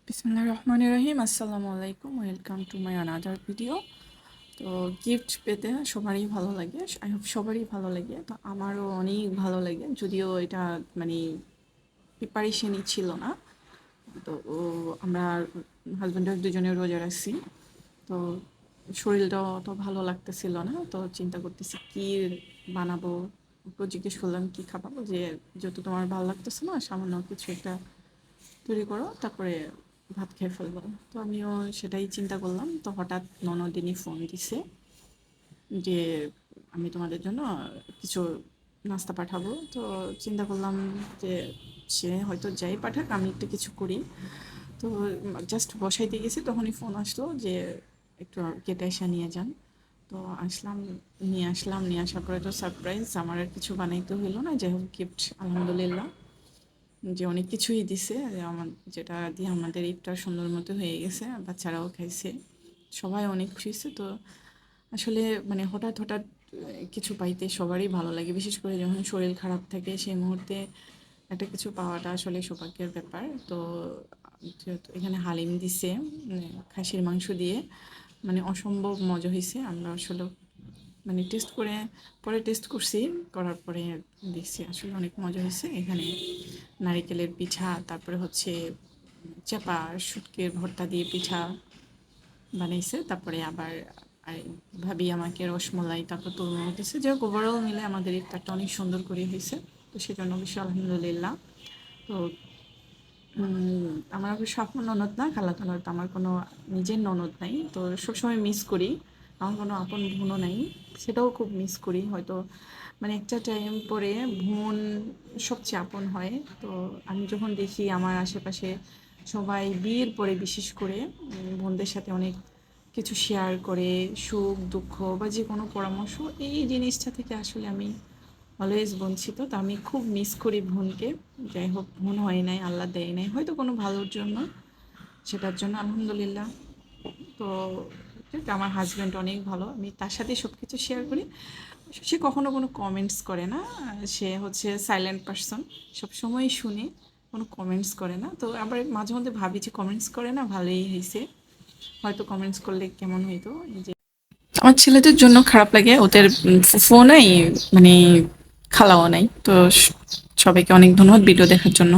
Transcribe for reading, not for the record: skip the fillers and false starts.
বিসমিল্লাহির রহমানির রহিম। আসসালামু আলাইকুম, welcome to my another video. তো গিফট পেতে সবারই ভালো লাগে, আই হোপ সবারই ভালো লাগে। তো আমারও অনেক ভালো লাগে, যদিও এটা মানে প্রিপারেশনই ছিল না। তো আমরা হাজব্যান্ড ওয়াইফ দুজনে রোজা রাখছি। তো শরীরটাও অত ভালো লাগতেছিল না, তো চিন্তা করতেছি কি বানাবো। ওকে জিজ্ঞেস করলাম কি খাবাবো, যে যেহেতু তোমার ভালো লাগতেছে না, সামান্য কিছু একটা তৈরি করো, তারপরে ভাত খেয়ে ফেলবো। তো আমিও সেটাই চিন্তা করলাম। তো হঠাৎ ননদিনী ফোন দিছে যে আমি তোমাদের জন্য কিছু নাস্তা পাঠাবো। তো চিন্তা করলাম যে সে হয়তো যাই পাঠাক, আমি একটু কিছু করি। তো জাস্ট বসাইতে গেছি, তখনই ফোন আসলো যে একটু কেটে এসে নিয়ে যান। তো নিয়ে আসার পরে তো সারপ্রাইজ, আমার আর কিছু বানাইতে হইলো না। যাই হোক, গিফট আলহামদুলিল্লাহ যে অনেক কিছুই দিছে, যেটা দিয়ে আমাদের ইফতার সুন্দর মতো হয়ে গেছে, বাচ্চারাও খাইছে, সবাই অনেক খুশি হয়েছে। তো আসলে মানে হঠাৎ হঠাৎ কিছু পাইতে সবারই ভালো লাগে, বিশেষ করে যখন শরীর খারাপ থাকে সেই মুহূর্তে একটা কিছু পাওয়াটা আসলে সৌভাগ্যের ব্যাপার। তো যেহেতু এখানে হালিম দিছে, খাসির মাংস দিয়ে, মানে অসম্ভব মজা হয়েছে। আমরা আসলে মানে পরে টেস্ট করছি, করার পরে দেখছি আসলে অনেক মজা হয়েছে। এখানে নারিকেলের পিঠা, তারপরে হচ্ছে চাপা শুটকির ভর্তা দিয়ে পিঠা বানাইছে, তারপরে আবার আর ভাবি আমাকে রসমলাই, তারপর তরমুজ দিচ্ছে। যে ওভারঅল মিলে আমাদের ইফতারটা অনেক সুন্দর করে হয়েছে। তো সেজন্য অবশ্যই আলহামদুলিল্লাহ। তো আমার অবশ্য আপন ননদ না, খালাতো ননদ, আমার কোনো নিজের ননদ নাই। তো সবসময় মিস করি, আমার কোনো আপন বোনও নাই, সেটাও খুব মিস করি। হয়তো মানে একটা টাইম পরে বোন সবচেয়ে আপন হয়। তো আমি যখন দেখি আমার আশেপাশে সবাই বিয়ের পরে বিশেষ করে বোনদের সাথে অনেক কিছু শেয়ার করে, সুখ দুঃখ বা যে কোনো পরামর্শ, এই জিনিসটা থেকে আসলে আমি অলওয়েজ বঞ্চিত। তো আমি খুব মিস করি বোনকে। যাই হোক, বোন হয় নাই, আল্লাহ দেয় নাই, হয়তো কোনো ভালোর জন্য, সেটার জন্য আলহামদুলিল্লাহ। তো আমার হাজব্যান্ড অনেক ভালো, আমি তার সাথে সব কিছু শেয়ার করি। সে কখনো কোনো কমেন্টস করে না, সে হচ্ছে সাইলেন্ট পার্সন, সবসময় শুনে, কোনো কমেন্টস করে না। তো আবার মাঝে মধ্যে ভাবি যে কমেন্টস করে না, ভালোই হয়েছে, হয়তো কমেন্টস করলে কেমন হইতো। এই যে আমার ছেলেদের জন্য খারাপ লাগে, ওদের ফুফুও নাই, মানে খালাও নাই। তো সবাইকে অনেক ধন্যবাদ ভিডিও দেখার জন্য।